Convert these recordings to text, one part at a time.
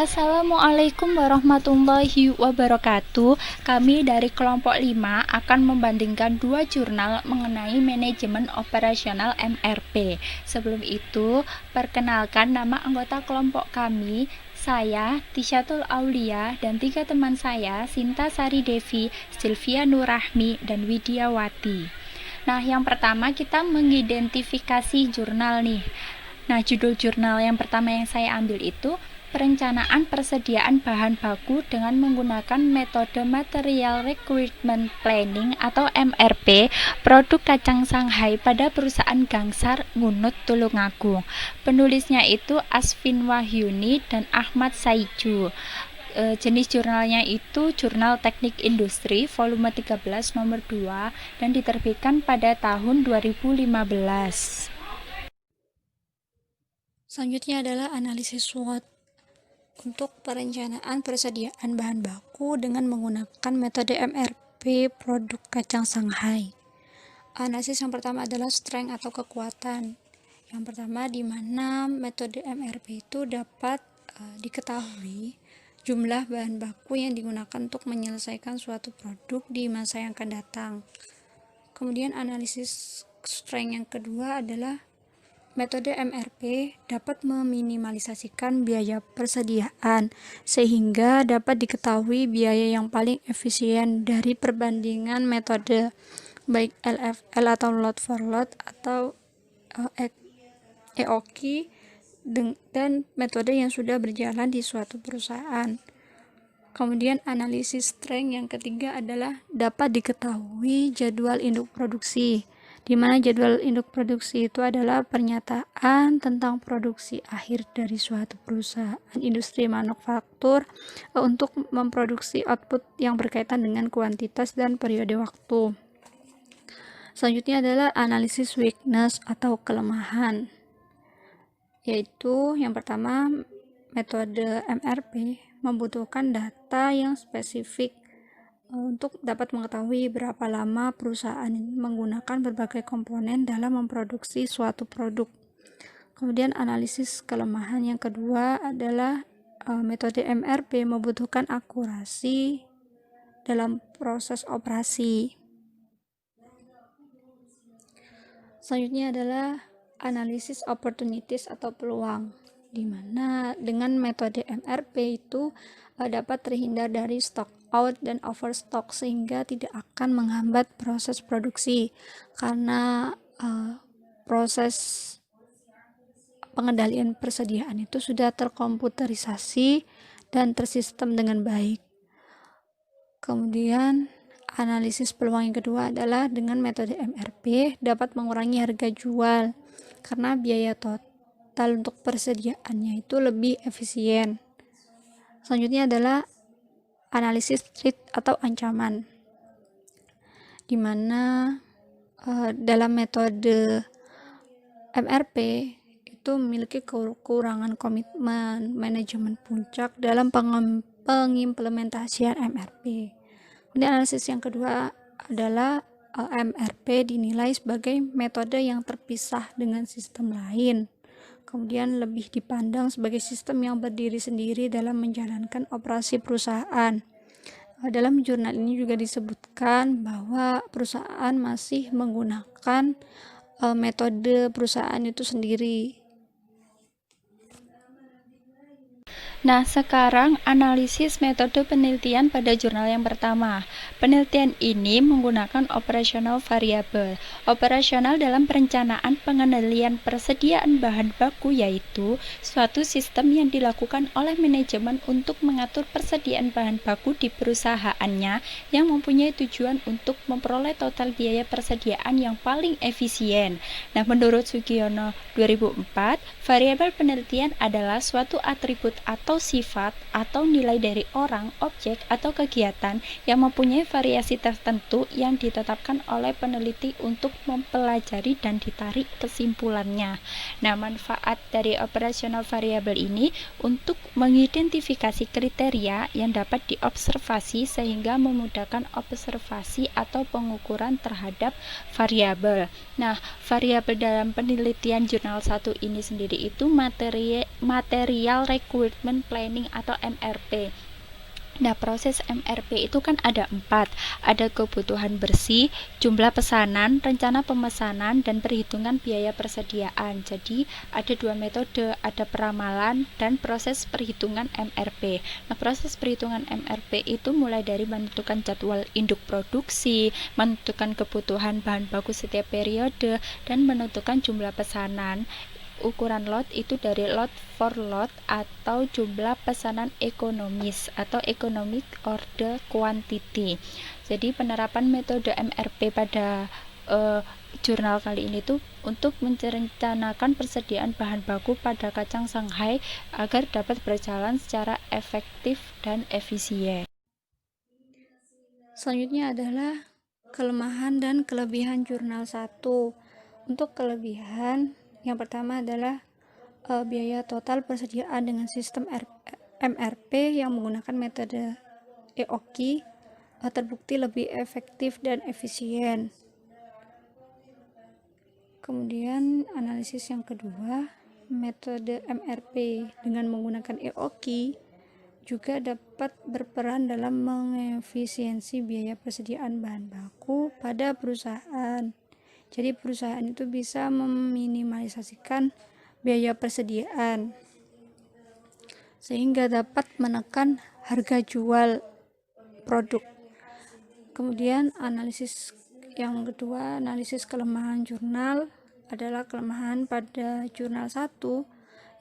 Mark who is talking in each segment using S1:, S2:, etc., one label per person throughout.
S1: Assalamualaikum warahmatullahi wabarakatuh. Kami dari kelompok 5 akan membandingkan dua jurnal mengenai manajemen operasional MRP. Sebelum itu, perkenalkan nama anggota kelompok kami. Saya, Tisyatul Aulia, dan 3 teman saya, Sinta Sari Devi, Sylvia Nurrahmi, dan Widiawati. Nah, yang pertama kita mengidentifikasi jurnal nih. Nah, judul jurnal yang pertama yang saya ambil itu Perencanaan Persediaan Bahan Baku dengan menggunakan metode Material Requirement Planning atau MRP produk kacang Shanghai pada perusahaan Gangsar Ngunut Tulungagung. Penulisnya itu Asvin Wahyuni dan Ahmad Saiju. Jenis jurnalnya itu Jurnal Teknik Industri volume 13 nomor 2 dan diterbitkan pada tahun 2015.
S2: Selanjutnya adalah analisis SWOT untuk perencanaan persediaan bahan baku dengan menggunakan metode MRP produk kacang Shanghai. Analisis yang pertama adalah strength atau kekuatan. Yang pertama, di mana metode MRP itu dapat diketahui jumlah bahan baku yang digunakan untuk menyelesaikan suatu produk di masa yang akan datang. Kemudian analisis strength yang kedua adalah metode MRP dapat meminimalisasikan biaya persediaan sehingga dapat diketahui biaya yang paling efisien dari perbandingan metode baik LFL atau lot for lot atau EOQ dan metode yang sudah berjalan di suatu perusahaan. Kemudian analisis strength yang ketiga adalah dapat diketahui jadwal induk produksi, di mana jadwal induk produksi itu adalah pernyataan tentang produksi akhir dari suatu perusahaan industri manufaktur untuk memproduksi output yang berkaitan dengan kuantitas dan periode waktu. Selanjutnya adalah analisis weakness atau kelemahan, yaitu yang pertama, metode MRP membutuhkan data yang spesifik untuk dapat mengetahui berapa lama perusahaan menggunakan berbagai komponen dalam memproduksi suatu produk. Kemudian analisis kelemahan yang kedua adalah metode MRP membutuhkan akurasi dalam proses operasi. Selanjutnya adalah analisis opportunities atau peluang, di mana dengan metode MRP itu dapat terhindar dari stock out dan overstock sehingga tidak akan menghambat proses produksi karena proses pengendalian persediaan itu sudah terkomputerisasi dan tersistem dengan baik. Kemudian analisis peluang yang kedua adalah dengan metode MRP dapat mengurangi harga jual karena biaya total untuk persediaannya itu lebih efisien. Selanjutnya adalah analisis threat atau ancaman, di mana dalam metode MRP itu memiliki kekurangan komitmen manajemen puncak dalam pengimplementasian MRP. Kemudian analisis yang kedua adalah MRP dinilai sebagai metode yang terpisah dengan sistem lain, kemudian lebih dipandang sebagai sistem yang berdiri sendiri dalam menjalankan operasi perusahaan. Dalam jurnal ini juga disebutkan bahwa perusahaan masih menggunakan metode perusahaan itu sendiri.
S1: Nah, sekarang analisis metode penelitian pada jurnal yang pertama. Penelitian ini menggunakan operasional variabel. Operasional dalam perencanaan pengendalian persediaan bahan baku yaitu suatu sistem yang dilakukan oleh manajemen untuk mengatur persediaan bahan baku di perusahaannya yang mempunyai tujuan untuk memperoleh total biaya persediaan yang paling efisien. Nah, menurut Sugiono 2004, variabel penelitian adalah suatu atribut atau sifat atau nilai dari orang, objek, atau kegiatan yang mempunyai variasi tertentu yang ditetapkan oleh peneliti untuk mempelajari dan ditarik kesimpulannya. Nah, manfaat dari operasional variabel ini untuk mengidentifikasi kriteria yang dapat diobservasi sehingga memudahkan observasi atau pengukuran terhadap variabel. Nah, variabel dalam penelitian jurnal 1 ini sendiri itu material requirement planning atau MRP. Nah, proses MRP itu kan ada 4. Ada kebutuhan bersih, jumlah pesanan, rencana pemesanan, dan perhitungan biaya persediaan. Jadi, ada 2 metode, ada peramalan dan proses perhitungan MRP. Nah, proses perhitungan MRP itu mulai dari menentukan jadwal induk produksi, menentukan kebutuhan bahan baku setiap periode, dan menentukan jumlah pesanan. Ukuran lot itu dari lot for lot atau jumlah pesanan ekonomis atau economic order quantity. Jadi penerapan metode MRP pada jurnal kali ini tuh untuk merencanakan persediaan bahan baku pada kacang Shanghai agar dapat berjalan secara efektif dan efisien.
S2: Selanjutnya adalah kelemahan dan kelebihan jurnal 1. Untuk kelebihan, yang pertama adalah biaya total persediaan dengan sistem MRP yang menggunakan metode EOKI terbukti lebih efektif dan efisien. Kemudian analisis yang kedua, metode MRP dengan menggunakan EOKI juga dapat berperan dalam mengefisiensi biaya persediaan bahan baku pada perusahaan. Jadi perusahaan itu bisa meminimalisasikan biaya persediaan sehingga dapat menekan harga jual produk. Kemudian analisis yang kedua, analisis kelemahan jurnal adalah kelemahan pada jurnal 1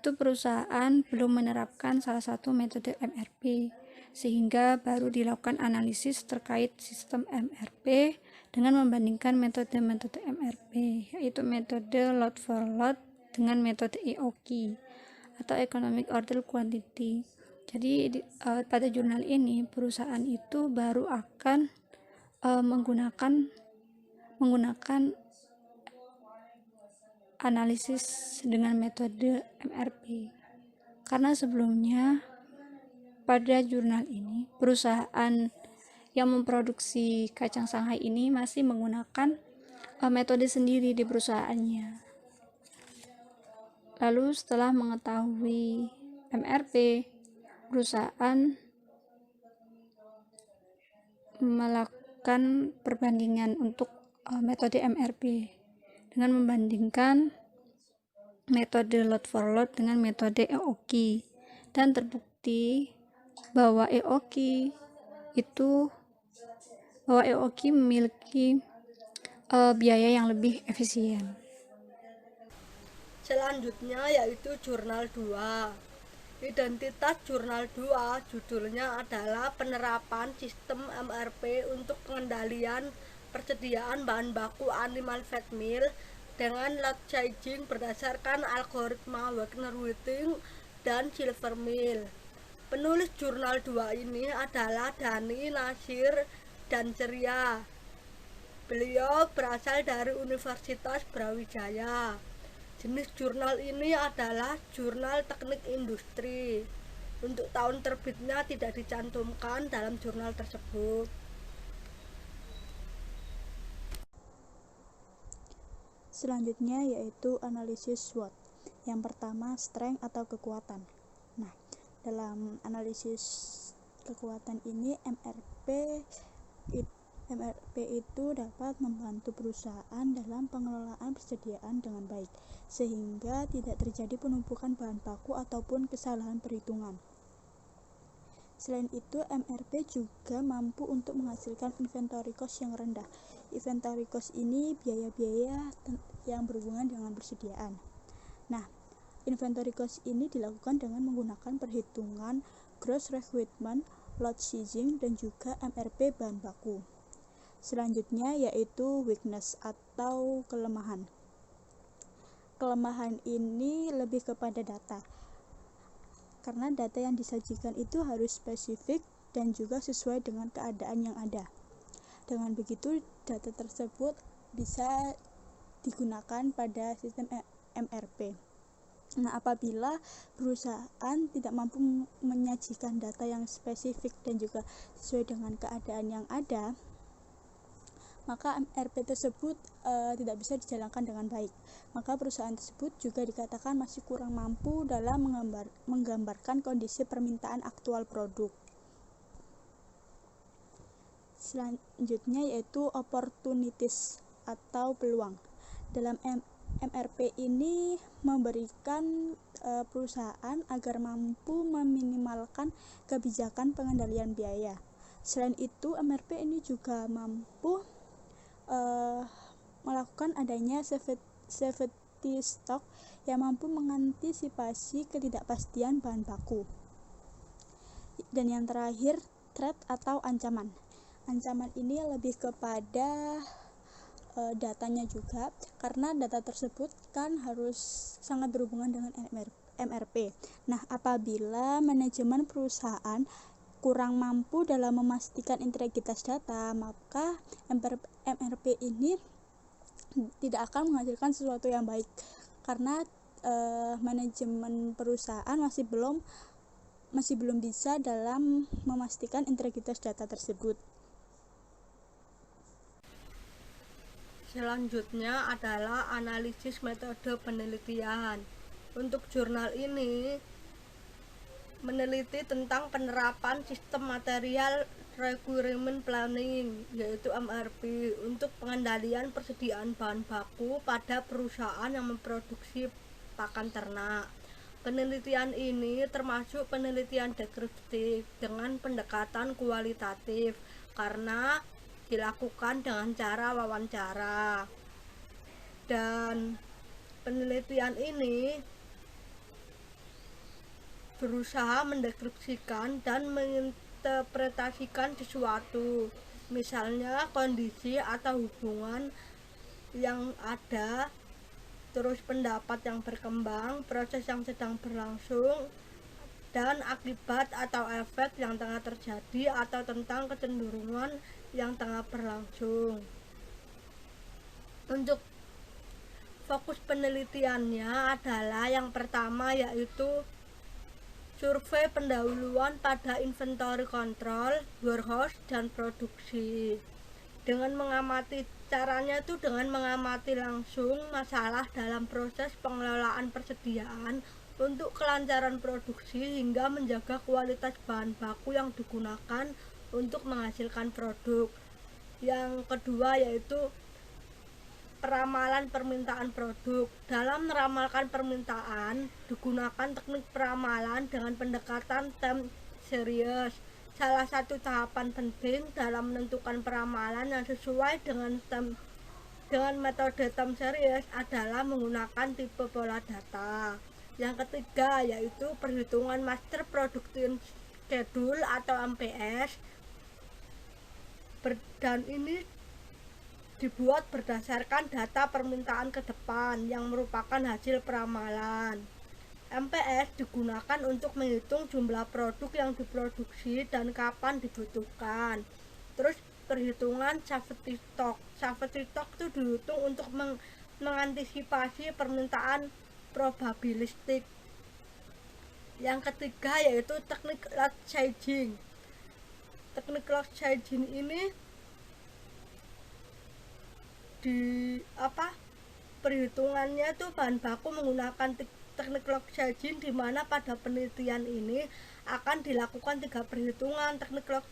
S2: itu perusahaan belum menerapkan salah satu metode MRP sehingga baru dilakukan analisis terkait sistem MRP dengan membandingkan metode-metode MRP, yaitu metode lot for lot dengan metode EOKI atau Economic Order Quantity. Jadi pada jurnal ini perusahaan itu baru akan menggunakan analisis dengan metode MRP karena sebelumnya pada jurnal ini perusahaan yang memproduksi kacang Shanghai ini masih menggunakan metode sendiri di perusahaannya. Lalu setelah mengetahui MRP, perusahaan melakukan perbandingan untuk metode MRP dengan membandingkan metode lot for lot dengan metode EOKI dan terbukti bahwa EOKI memiliki biaya yang lebih efisien.
S3: Selanjutnya yaitu jurnal 2. Identitas jurnal 2 judulnya adalah penerapan sistem MRP untuk pengendalian persediaan bahan baku animal fat meal dengan lot sizing berdasarkan algoritma Wagner-Wittig dan Silvermeal. Penulis jurnal 2 ini adalah Dhani Nasir dan Ceria. Beliau berasal dari Universitas Brawijaya. Jenis jurnal ini adalah jurnal teknik industri. Untuk tahun terbitnya tidak dicantumkan dalam jurnal tersebut.
S4: Selanjutnya yaitu analisis SWOT. Yang pertama, strength atau kekuatan. Nah, dalam analisis kekuatan ini MRP itu dapat membantu perusahaan dalam pengelolaan persediaan dengan baik, sehingga tidak terjadi penumpukan bahan baku ataupun kesalahan perhitungan. Selain itu, MRP juga mampu untuk menghasilkan inventory cost yang rendah. Inventory cost ini biaya-biaya yang berhubungan dengan persediaan. Nah, inventory cost ini dilakukan dengan menggunakan perhitungan gross requirement, lot sizing, dan juga MRP bahan baku. Selanjutnya yaitu weakness atau kelemahan. Kelemahan ini lebih kepada data, karena data yang disajikan itu harus spesifik dan juga sesuai dengan keadaan yang ada. Dengan begitu, data tersebut bisa digunakan pada sistem MRP. Nah, apabila perusahaan tidak mampu menyajikan data yang spesifik dan juga sesuai dengan keadaan yang ada, maka MRP tersebut tidak bisa dijalankan dengan baik. Maka perusahaan tersebut juga dikatakan masih kurang mampu dalam menggambarkan kondisi permintaan aktual produk. Selanjutnya yaitu opportunities atau peluang. Dalam MRP ini memberikan perusahaan agar mampu meminimalkan kebijakan pengendalian biaya. Selain itu, MRP ini juga mampu melakukan adanya safety stock yang mampu mengantisipasi ketidakpastian bahan baku. Dan yang terakhir, threat atau ancaman. Ancaman ini lebih kepada datanya juga, karena data tersebut kan harus sangat berhubungan dengan MRP. Nah, apabila manajemen perusahaan kurang mampu dalam memastikan integritas data, maka MRP ini tidak akan menghasilkan sesuatu yang baik, karena manajemen perusahaan masih belum bisa dalam memastikan integritas data tersebut.
S3: Selanjutnya adalah analisis metode penelitian. Untuk jurnal ini meneliti tentang penerapan sistem material requirement planning, yaitu MRP, untuk pengendalian persediaan bahan baku pada perusahaan yang memproduksi pakan ternak. Penelitian ini termasuk penelitian deskriptif dengan pendekatan kualitatif, karena dilakukan dengan cara wawancara, dan penelitian ini berusaha mendeskripsikan dan menginterpretasikan sesuatu, misalnya kondisi atau hubungan yang ada, terus pendapat yang berkembang, proses yang sedang berlangsung, dan akibat atau efek yang tengah terjadi atau tentang kecenderungan yang tengah berlangsung. Untuk fokus penelitiannya adalah yang pertama, yaitu survei pendahuluan pada inventory control, warehouse, dan produksi. Caranya itu dengan mengamati langsung masalah dalam proses pengelolaan persediaan untuk kelancaran produksi hingga menjaga kualitas bahan baku yang digunakan untuk menghasilkan produk. Yang kedua yaitu peramalan permintaan produk. Dalam meramalkan permintaan digunakan teknik peramalan dengan pendekatan time series. Salah satu tahapan penting dalam menentukan peramalan yang sesuai dengan metode time series adalah menggunakan tipe pola data. Yang ketiga yaitu perhitungan Master Production Schedule atau MPS, dan ini dibuat berdasarkan data permintaan ke depan yang merupakan hasil peramalan. MPS digunakan untuk menghitung jumlah produk yang diproduksi dan kapan dibutuhkan. Terus perhitungan safety stock. Safety stock itu dihitung untuk mengantisipasi permintaan probabilistik. Yang ketiga yaitu teknik lot sizing. Teknik lot sizing ini perhitungannya tuh bahan baku menggunakan teknik log sizing, di mana pada penelitian ini akan dilakukan 3 perhitungan teknik log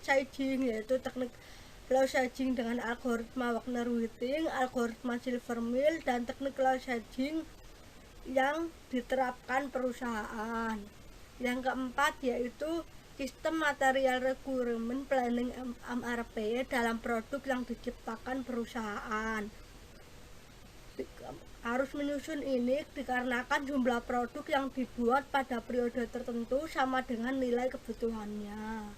S3: sizing, yaitu teknik log sizing dengan algoritma Wagner-Witting, algoritma Silvermill, dan teknik log sizing yang diterapkan perusahaan. Yang keempat yaitu sistem material requirement planning MRP dalam produk yang diciptakan perusahaan. Harus menyusun ini dikarenakan jumlah produk yang dibuat pada periode tertentu sama dengan nilai kebutuhannya.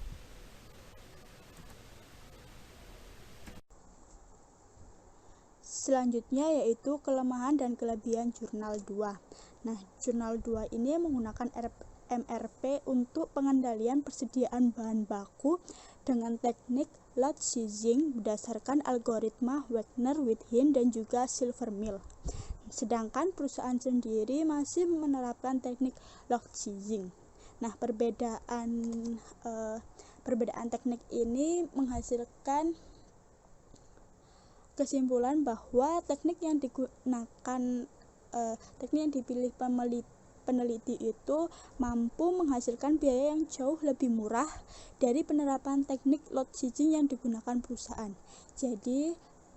S4: Selanjutnya yaitu kelemahan dan kelebihan jurnal 2. Nah, jurnal 2 ini menggunakan MRP untuk pengendalian persediaan bahan baku dengan teknik lot sizing berdasarkan algoritma Wagner-Witting dan juga Silvermill. Sedangkan perusahaan sendiri masih menerapkan teknik log seizing. Nah, perbedaan teknik ini menghasilkan kesimpulan bahwa teknik yang dipilih peneliti itu mampu menghasilkan biaya yang jauh lebih murah dari penerapan teknik load seizing yang digunakan perusahaan. Jadi,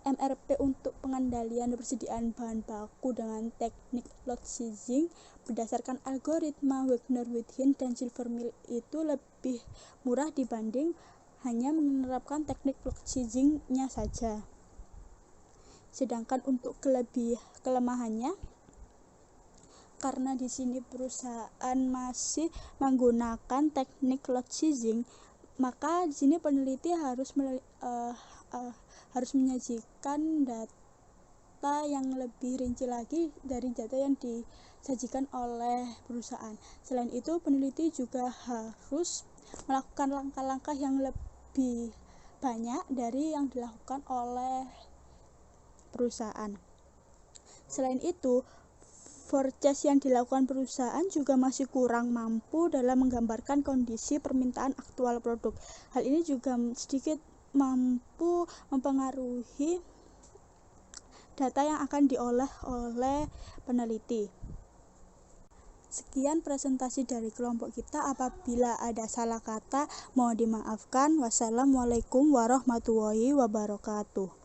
S4: MRP untuk pengendalian persediaan bahan baku dengan teknik load seizing berdasarkan algoritma Wagner-Within dan Silvermill itu lebih murah dibanding hanya menerapkan teknik log seizing-nya saja. Sedangkan untuk kelemahannya, karena di sini perusahaan masih menggunakan teknik load seizing, maka di sini peneliti harus menyajikan data yang lebih rinci lagi dari data yang disajikan oleh perusahaan. Selain itu, peneliti juga harus melakukan langkah-langkah yang lebih banyak dari yang dilakukan oleh perusahaan. Selain itu, forecast yang dilakukan perusahaan juga masih kurang mampu dalam menggambarkan kondisi permintaan aktual produk. Hal ini juga sedikit mampu mempengaruhi data yang akan diolah oleh peneliti. Sekian presentasi dari kelompok kita. Apabila ada salah kata, mohon dimaafkan. Wassalamualaikum warahmatullahi wabarakatuh.